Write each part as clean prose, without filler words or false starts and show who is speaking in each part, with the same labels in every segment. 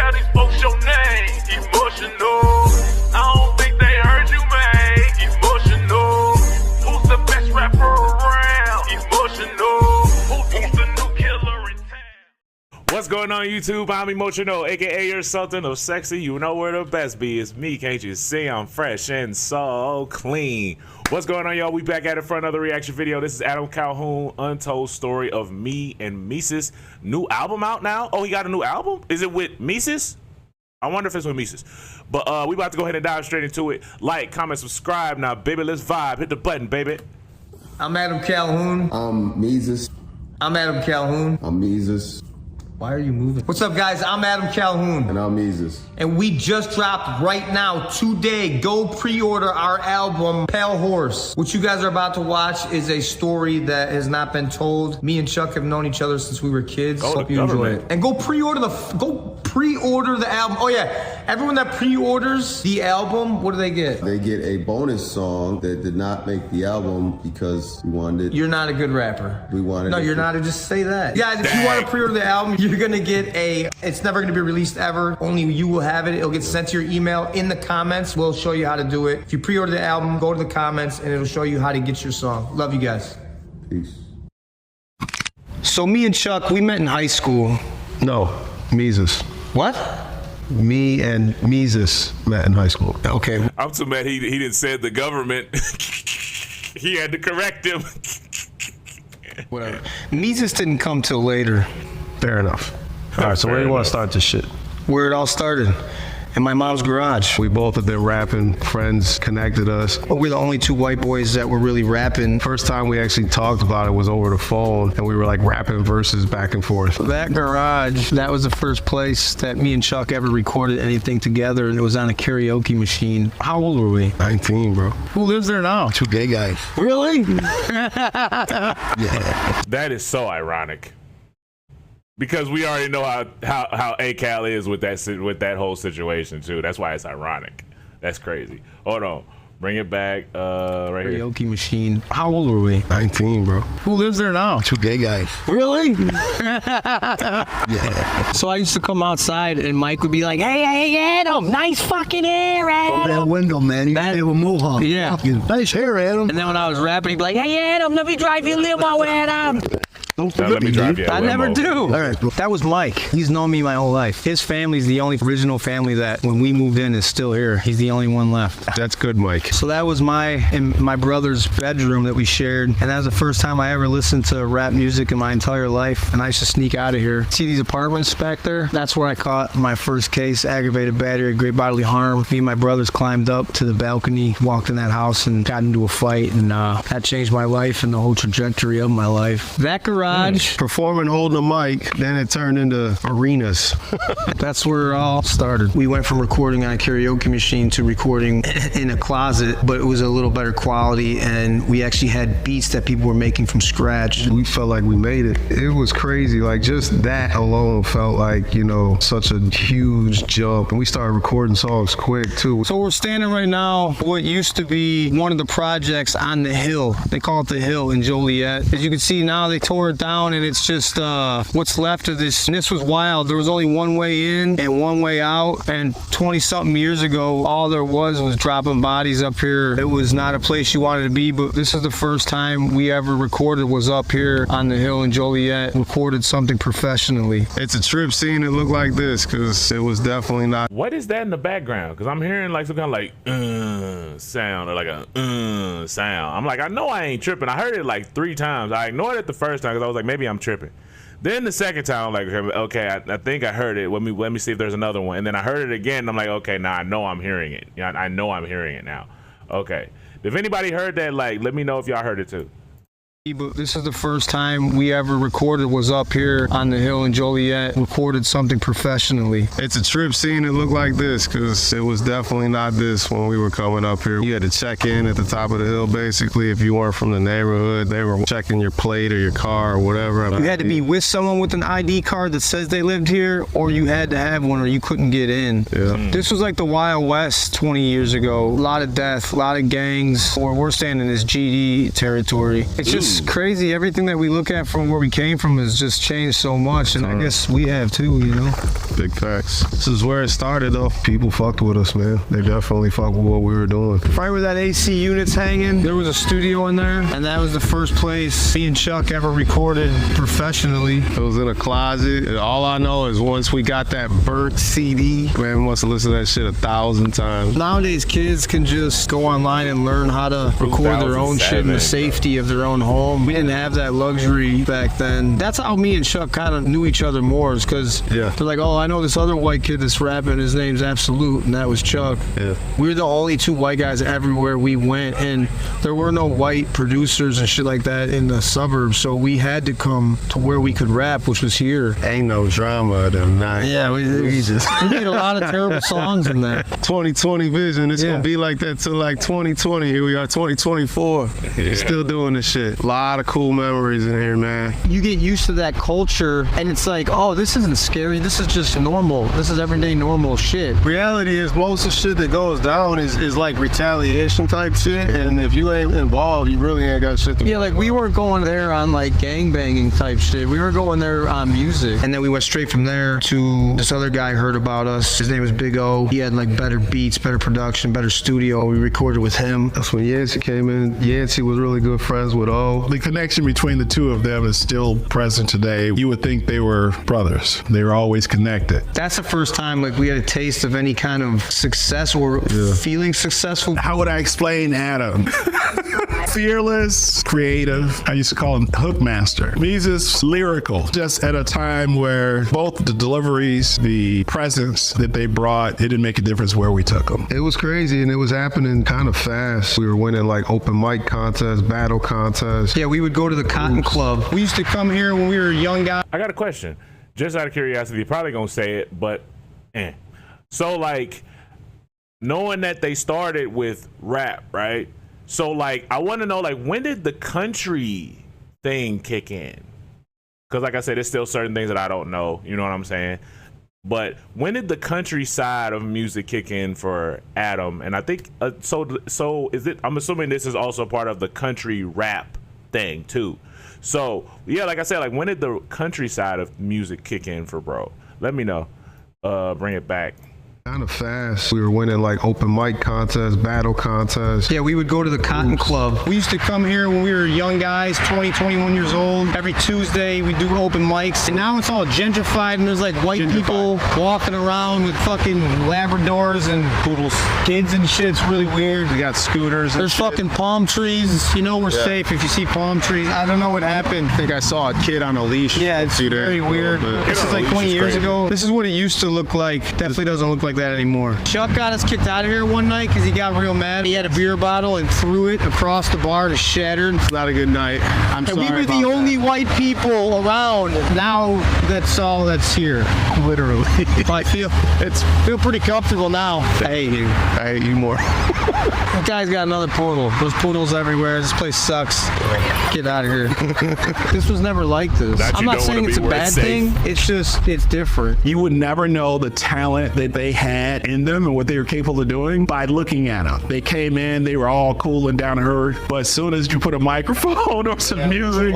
Speaker 1: tell these folks your name. Emotional. I don't think they heard you, man. Emotional. Who's the best rapper around? Emotional. Who's the new killer in town?
Speaker 2: What's going on, YouTube? I'm Emotional, aka you're something of sexy. You know where the best be. It's me, can't you see? I'm fresh and so clean. What's going on, y'all? We back at it for another reaction video. This is Adam Calhoun, Untold Story of Me and Mesus. New album out now? Oh, he got a new album? Is it with Mesus? I wonder if it's with Mesus. But we about to go ahead and dive straight into it. Like, comment, subscribe. Now, baby, let's vibe. Hit the button, baby.
Speaker 3: I'm Adam Calhoun.
Speaker 4: I'm Mesus.
Speaker 3: I'm Adam Calhoun.
Speaker 4: I'm Mesus.
Speaker 3: Why are you moving? What's up, guys? I'm Adam Calhoun.
Speaker 4: And I'm Mesus.
Speaker 3: And we just dropped right now, today. Go pre-order our album, Pale Horse. What you guys are about to watch is a story that has not been told. Me and Chuck have known each other since we were kids. Hope you enjoy it. And go pre-order the album. Oh yeah, everyone that pre-orders the album, what do they get?
Speaker 4: They get a bonus song that did not make the album because we wanted it.
Speaker 3: You're not a good rapper.
Speaker 4: We wanted
Speaker 3: No,
Speaker 4: it.
Speaker 3: you're not. Just say that. Guys, if you want to pre-order the album, you're gonna get it's never gonna be released ever. Only you will have it. It'll get sent to your email. In the comments, we'll show you how to do it. If you pre-order the album, go to the comments and it'll show you how to get your song. Love you guys.
Speaker 4: Peace.
Speaker 3: So me and Chuck, we met in high school.
Speaker 5: No, Mesus.
Speaker 3: What?
Speaker 5: Me and Mesus met in high school.
Speaker 3: Okay.
Speaker 2: I'm too mad he didn't say the government. He had to correct him.
Speaker 3: Whatever. Mesus didn't come till later.
Speaker 5: Fair enough. All right, so where do you want to start this shit?
Speaker 3: Where it all started. In my mom's garage.
Speaker 5: We both have been rapping. Friends connected us.
Speaker 3: We're the only two white boys that were really rapping.
Speaker 5: First time we actually talked about it was over the phone, and we were like rapping verses back and forth.
Speaker 3: That garage, that was the first place that me and Chuck ever recorded anything together, and it was on a karaoke machine. How old were we?
Speaker 5: 19, bro.
Speaker 3: Who lives there now?
Speaker 5: Two gay guys.
Speaker 3: Really?
Speaker 5: Yeah.
Speaker 2: That is so ironic. Because we already know how A-Cal is with that whole situation too. That's why it's ironic. That's crazy. Hold on. Bring it back right here.
Speaker 3: Karaoke machine. How old were we?
Speaker 5: 19, bro.
Speaker 3: Who lives there now?
Speaker 5: Two gay guys.
Speaker 3: Really?
Speaker 5: Yeah.
Speaker 3: So I used to come outside and Mike would be like, hey, Adam, nice fucking hair, Adam.
Speaker 5: Open that window, man. You have a mohawk.
Speaker 3: Yeah.
Speaker 5: Nice hair, Adam.
Speaker 3: And then when I was rapping, he'd be like, hey, Adam, let me drive you a limo, Adam.
Speaker 5: Don't
Speaker 2: Now,
Speaker 5: forget
Speaker 2: let me drive you a
Speaker 3: I
Speaker 2: limo.
Speaker 3: never do.
Speaker 5: All right, bro.
Speaker 3: That was Mike. He's known me my whole life. His family's the only original family that when we moved in is still here. He's the only one left.
Speaker 5: That's good, Mike.
Speaker 3: So that was in my brother's bedroom that we shared. And that was the first time I ever listened to rap music in my entire life. And I used to sneak out of here. See these apartments back there? That's where I caught my first case, aggravated battery, great bodily harm. Me and my brothers climbed up to the balcony, walked in that house and got into a fight. And that changed my life and the whole trajectory of my life. That garage.
Speaker 5: Performing, holding a mic, then it turned into arenas.
Speaker 3: That's where it all started. We went from recording on a karaoke machine to recording in a closet, but it was a little better quality, and we actually had beats that people were making from scratch.
Speaker 5: We felt like we made it. It was crazy. Like, just that alone felt like, you know, such a huge jump. And we started recording songs quick, too.
Speaker 3: So we're standing right now, what used to be one of the projects on the hill. They call it the Hill in Joliet. As you can see now, they tore it down, and it's just what's left of this. And this was wild. There was only one way in and one way out, and 20-something years ago, all there was dropping bodies up here. It was not a place you wanted to be, but this is the first time we ever recorded was up here on the hill in Joliet, recorded something professionally.
Speaker 5: It's a trip seeing it look like this, because it was definitely not.
Speaker 2: What is that in the background? Because I'm hearing like some kind of like sound or like a sound. I'm like, I know I ain't tripping. I heard it like 3 times. I ignored it the first time because I was like, maybe I'm tripping. Then the second time, I'm like, okay, I think I heard it. Let me see if there's another one. And then I heard it again. And I'm like, okay, now I know I'm hearing it. Yeah, I know I'm hearing it now. Okay. If anybody heard that, like, let me know if y'all heard it too.
Speaker 3: But this is the first time we ever recorded was up here on the hill in Joliet, recorded something professionally.
Speaker 5: It's a trip seeing it look like this, because it was definitely not this when we were coming up here. You had to check in at the top of the hill, basically. If you weren't from the neighborhood, they were checking your plate or your car or whatever.
Speaker 3: You had to be with someone with an ID card that says they lived here, or you had to have one or you couldn't get in.
Speaker 5: Yeah.
Speaker 3: This was like the Wild West 20 years ago. A lot of death, a lot of gangs. We're standing in this GD territory. It's just it's crazy. Everything that we look at from where we came from has just changed so much, and I guess we have too, you know?
Speaker 5: Big facts. This is where it started, though. People fucked with us, man. They definitely fucked with what we were doing.
Speaker 3: Right where that AC unit's hanging, there was a studio in there, and that was the first place me and Chuck ever recorded professionally.
Speaker 5: It was in a closet. And all I know is once we got that burnt CD, man, we must have listened to that shit 1,000 times.
Speaker 3: Nowadays, kids can just go online and learn how to record their own shit in the safety of their own home. We didn't have that luxury back then. That's how me and Chuck kind of knew each other more, is because they're like, oh, I know this other white kid that's rapping, his name's Absolute, and that was Chuck. Yeah. We were the only two white guys everywhere we went, and there were no white producers and shit like that in the suburbs, so we had to come to where we could rap, which was here.
Speaker 5: Ain't no drama them nights.
Speaker 3: Yeah, we made a lot of terrible songs in that.
Speaker 5: 2020 vision, it's gonna be like that till like 2020. Here we are, 2024. Still doing this shit. A lot of cool memories in here, man.
Speaker 3: You get used to that culture, and it's like, oh, this isn't scary. This is just normal. This is everyday normal shit.
Speaker 5: Reality is most of the shit that goes down is like retaliation type shit, and if you ain't involved, you really ain't got shit to
Speaker 3: Yeah, like we weren't going there on like gangbanging type shit. We were going there on music. And then we went straight from there to this other guy heard about us. His name was Big O. He had like better beats, better production, better studio. We recorded with him.
Speaker 5: That's when Yancey came in. Yancey was really good friends with O.
Speaker 6: The connection between the two of them is still present today. You would think they were brothers. They were always connected.
Speaker 3: That's the first time like we had a taste of any kind of success or feeling successful.
Speaker 6: How would I explain Adam? Fearless, creative. I used to call him Hookmaster. Mesus, lyrical. Just at a time where both the deliveries, the presence that they brought, it didn't make a difference where we took them.
Speaker 5: It was crazy, and it was happening kind of fast. We were winning like open mic contests, battle contests.
Speaker 3: Yeah, we would go to the Cotton Club. We used to come here when we were young guys.
Speaker 2: I got a question. Just out of curiosity, you're probably gonna say it, but So like, knowing that they started with rap, right? So like, I want to know, like, when did the country thing kick in? Because like I said, there's still certain things that I don't know. You know what I'm saying? But when did the country side of music kick in for Adam? And I think so is it? I'm assuming this is also part of the country rap thing too. So yeah, like I said, like when did the country side of music kick in for bro? Let me know. Bring it back.
Speaker 5: Kind of fast. We were winning like open mic contests, battle contests.
Speaker 3: Yeah, we would go to the Cotton Club. We used to come here when we were young guys, 20, 21 years old. Every Tuesday we do open mics. And now it's all gentrified, and there's like white people walking around with fucking Labradors and poodles, kids and shit. It's really weird.
Speaker 5: We got scooters.
Speaker 3: There's fucking palm trees. You know we're safe if you see palm trees. I don't know what happened.
Speaker 5: I think I saw a kid on a leash.
Speaker 3: Yeah, it's very weird. This is like 20 years ago. This is what it used to look like. Definitely doesn't look like that anymore. Chuck got us kicked out of here one night because he got real mad. He had a beer bottle and threw it across the bar and it shattered.
Speaker 5: It's not a good night. I'm sorry.
Speaker 3: We were the only white people around. Now that's all that's here, literally. I feel pretty comfortable now.
Speaker 5: I hate you more.
Speaker 3: That guy's got another poodle. There's poodles everywhere. This place sucks. Get out of here. This was never like this. I'm not saying it's a bad thing. It's just, it's different.
Speaker 6: You would never know the talent that they had in them and what they were capable of doing by looking at them. They came in, they were all cool and down to earth, but as soon as you put a microphone or some music,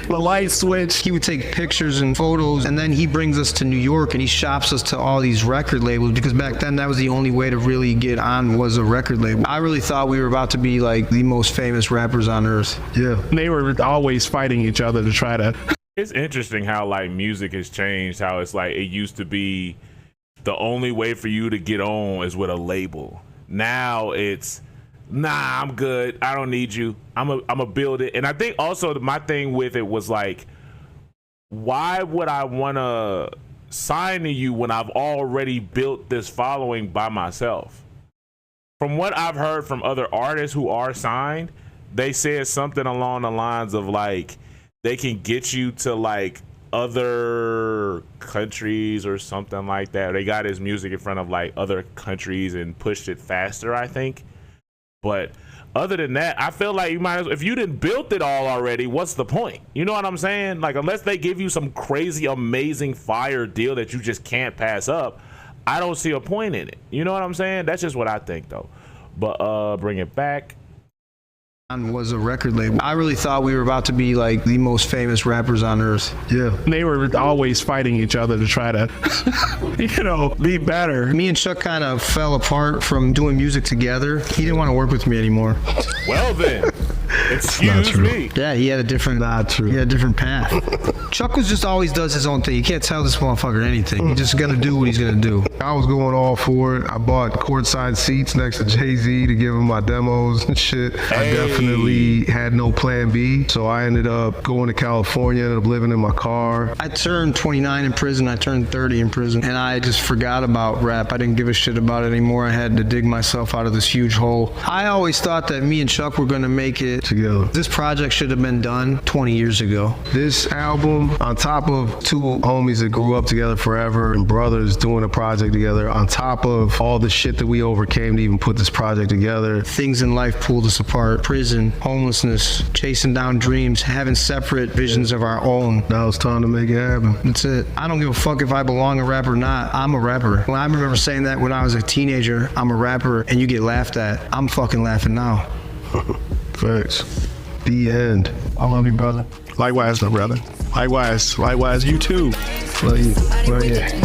Speaker 6: the light switch.
Speaker 3: He would take pictures and photos, and then he brings us to New York and he shops us to all these record labels, because back then that was the only way to really get on, was a record label. I really thought we were about to be like the most famous rappers on earth.
Speaker 6: Yeah. They were always fighting each other to try to.
Speaker 2: It's interesting how like music has changed, how it's like it used to be the only way for you to get on is with a label. Now it's, nah, I'm good. I don't need you. I'm a build it. And I think also my thing with it was like, why would I want to sign to you when I've already built this following by myself? From what I've heard from other artists who are signed, they said something along the lines of like, they can get you to like other countries or something like that. They got his music in front of like other countries and pushed it faster, I think. But other than that, I feel like you might as well, if you didn't build it all already, what's the point? You know what I'm saying? Like, unless they give you some crazy, amazing fire deal that you just can't pass up, I don't see a point in it. You know what I'm saying? That's just what I think though. But bring it back.
Speaker 3: Was a record label. I really thought we were about to be like the most famous rappers on earth.
Speaker 5: Yeah.
Speaker 6: They were always fighting each other to try to, be better.
Speaker 3: Me and Chuck kind of fell apart from doing music together. He didn't want to work with me anymore.
Speaker 2: Well then, excuse me.
Speaker 3: Yeah, he had a different, he had a different path. Chuck was just always does his own thing. You can't tell this motherfucker anything. He's just gonna do what he's gonna do.
Speaker 5: I was going all for it. I bought courtside seats next to Jay-Z to give him my demos and shit. I definitely had no plan B. So I ended up going to California, ended up living in my car.
Speaker 3: I turned 29 in prison. I turned 30 in prison. And I just forgot about rap. I didn't give a shit about it anymore. I had to dig myself out of this huge hole. I always thought that me and Chuck were gonna make it
Speaker 5: Together.
Speaker 3: This project should have been done 20 years ago.
Speaker 5: This album, on top of two homies that grew up together forever and brothers doing a project together, on top of all the shit that we overcame to even put this project together.
Speaker 3: Things in life pulled us apart. Prison, homelessness, chasing down dreams, having separate visions of our own.
Speaker 5: Now it's time to make it happen.
Speaker 3: That's it. I don't give a fuck if I belong a rapper or not. I'm a rapper. Well, I remember saying that when I was a teenager, I'm a rapper, and you get laughed at. I'm fucking laughing now.
Speaker 5: Facts. The end.
Speaker 3: I love you, brother.
Speaker 6: Likewise, my brother. Likewise, you too.
Speaker 5: Love you.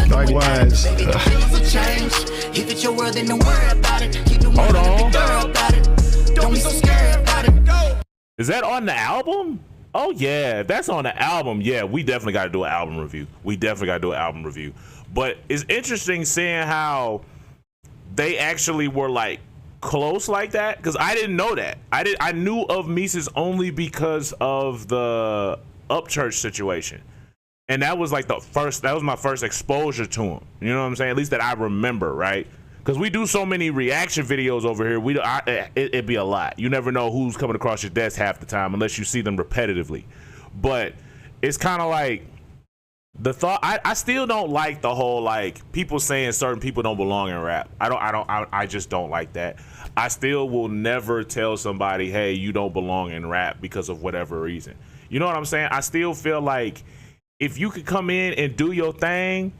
Speaker 6: Likewise.
Speaker 7: If it's your world, then don't worry about it. Keep the
Speaker 2: Hold on.
Speaker 7: girl about it. Don't be so scared about it. Go.
Speaker 2: Is that on the album? Oh yeah, if that's on the album, yeah, we definitely got to do an album review. But it's interesting seeing how they actually were like close like that, because I didn't know that. I knew of Mesus only because of the Upchurch situation, and that was like that was my first exposure to him. You know what I'm saying? At least that I remember, right? Because we do so many reaction videos over here, it'd be a lot. You never know who's coming across your desk half the time unless you see them repetitively. But it's kind of like the thought. I still don't like the whole like people saying certain people don't belong in rap. I just don't like that. I still will never tell somebody, hey, you don't belong in rap because of whatever reason. You know what I'm saying? I still feel like if you could come in and do your thing,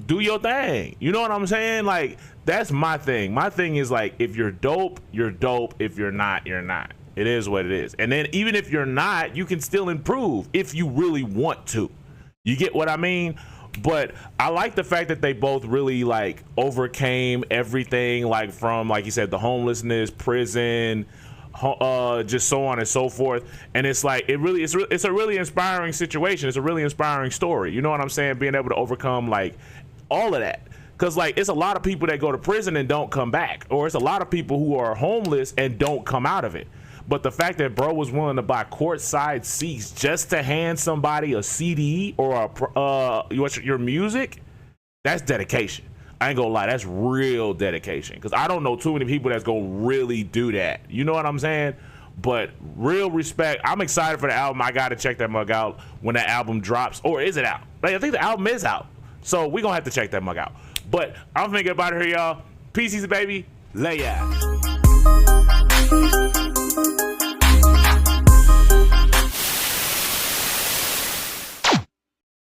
Speaker 2: do your thing. You know what I'm saying? Like, that's my thing. My thing is like, if you're dope, you're dope. If you're not, you're not. It is what it is. And then even if you're not, you can still improve if you really want to. You get what I mean? But I like the fact that they both really like overcame everything, like from, like you said, the homelessness, prison, just so on and so forth. And it's like it's a really inspiring situation. It's a really inspiring story. You know what I'm saying? Being able to overcome like all of that. Because like it's a lot of people that go to prison and don't come back, or it's a lot of people who are homeless and don't come out of it. But the fact that bro was willing to buy courtside seats just to hand somebody a CD or your music, that's dedication. I ain't gonna lie, that's real dedication. Because I don't know too many people that's gonna really do that. You know what I'm saying? But real respect. I'm excited for the album. I gotta check that mug out when that album drops. Or is it out? Like, I think the album is out. So we're gonna have to check that mug out. But I'm thinking about it here, y'all. PC's baby, lay out.